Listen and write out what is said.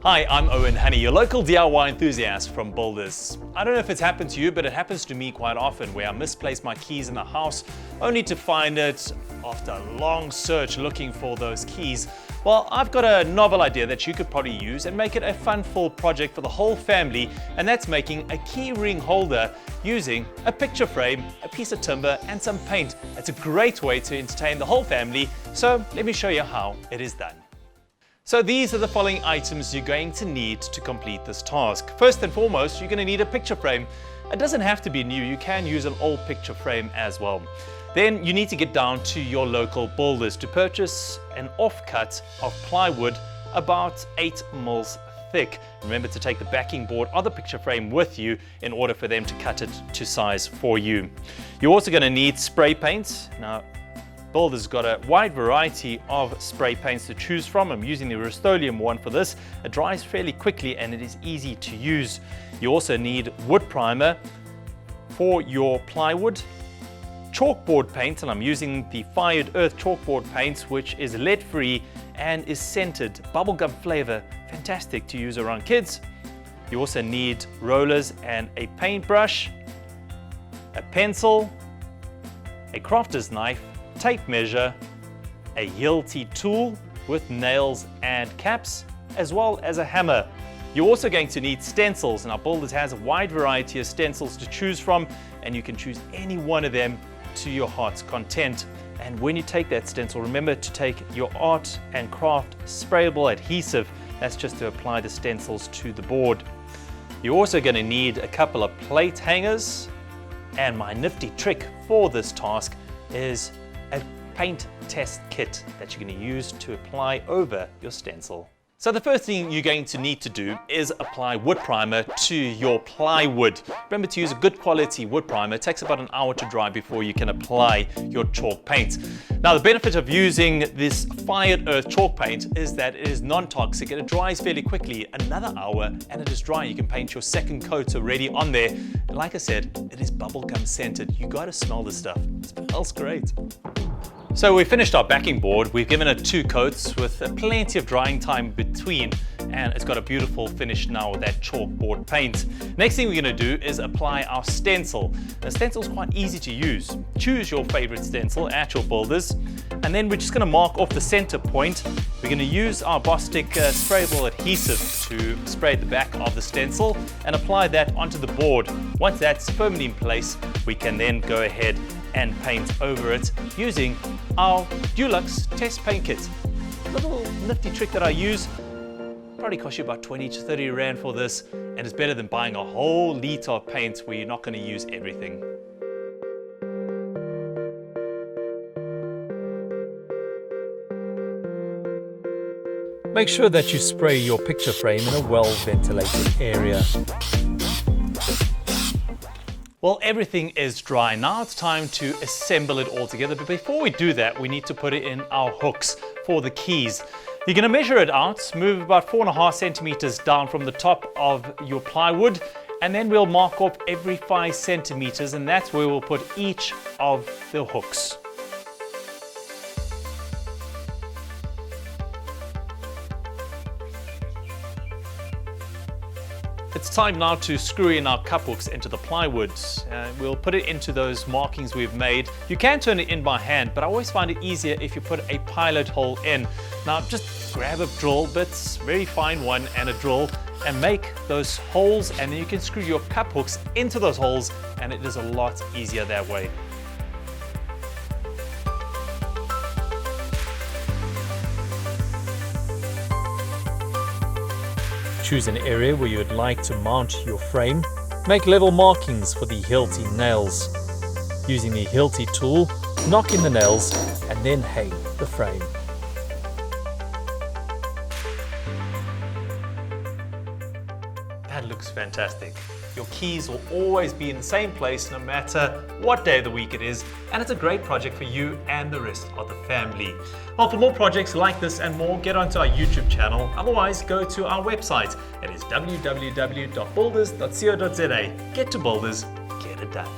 Hi, I'm Owen Honey, your local DIY enthusiast from Builders. I don't know if it's happened to you, but it happens to me quite often where I misplace my keys in the house only to find it after a long search looking for those keys. Well, I've got a novel idea that you could probably use and make it a fun-full project for the whole family, and that's making a key ring holder using a picture frame, a piece of timber and some paint. It's a great way to entertain the whole family, so let me show you how it is done. So these are the following items you're going to need to complete this task. First and foremost, you're going to need a picture frame. It doesn't have to be new, you can use an old picture frame as well. Then you need to get down to your local Builders to purchase an offcut of plywood about 8 mils thick. Remember to take the backing board of the picture frame with you in order for them to cut it to size for you. You're also going to need spray paint. Now, Builders got a wide variety of spray paints to choose from. I'm using the Rust-Oleum one for this. It dries fairly quickly and it is easy to use. You also need wood primer for your plywood, chalkboard paint, and I'm using the Fired Earth chalkboard paint, which is lead-free and is scented, bubblegum flavor, fantastic to use around kids. You also need rollers and a paintbrush, a pencil, a crafter's knife, tape measure, a Hilti tool with nails and caps, as well as a hammer. You're also going to need stencils, and our Builders has a wide variety of stencils to choose from, and you can choose any one of them to your heart's content. And when you take that stencil, remember to take your art and craft sprayable adhesive. That's just to apply the stencils to the board. You're also going to need a couple of plate hangers, and my nifty trick for this task is a paint test kit that you're going to use to apply over your stencil. So the first thing you're going to need to do is apply wood primer to your plywood. Remember to use a good quality wood primer. It takes about an hour to dry before you can apply your chalk paint. Now the benefit of using this Fired Earth chalk paint is that it is non-toxic and it dries fairly quickly. Another hour and it is dry. You can paint your second coat already on there. And like I said, it is bubblegum scented. You gotta smell this stuff. It smells great. So we finished our backing board. We've given it 2 coats with plenty of drying time between, and it's got a beautiful finish now with that chalkboard paint. Next thing we're going to do is apply our stencil. The stencil is quite easy to use. Choose your favorite stencil at your Builders, and then we're just going to mark off the center point. We're going to use our Bostik sprayable adhesive to spray the back of the stencil and apply that onto the board. Once that's firmly in place, we can then go ahead and paint over it using our Dulux test paint kit. A little nifty trick that I use, probably cost you about 20 to 30 Rand for this, and it's better than buying a whole liter of paint where you're not going to use everything. Make sure that you spray your picture frame in a well-ventilated area. Well, everything is dry. Now it's time to assemble it all together. But before we do that, we need to put it in our hooks for the keys. You're going to measure it out, move about 4.5 centimeters down from the top of your plywood, and then we'll mark off every 5 centimeters, and that's where we'll put each of the hooks. It's time now to screw in our cup hooks into the plywood. We'll put it into those markings we've made. You can turn it in by hand, but I always find it easier if you put a pilot hole in. Now just grab a drill bit, very fine one, and a drill, and make those holes, and then you can screw your cup hooks into those holes, and it is a lot easier that way. Choose an area where you would like to mount your frame. Make level markings for the Hilti nails. Using the Hilti tool, knock in the nails and then hang the frame. That looks fantastic. Your keys will always be in the same place no matter what day of the week it is, and it's a great project for you and the rest of the family. Well, for more projects like this and more, get onto our YouTube channel. Otherwise, go to our website. It is www.builders.co.za. Get to Builders, get it done.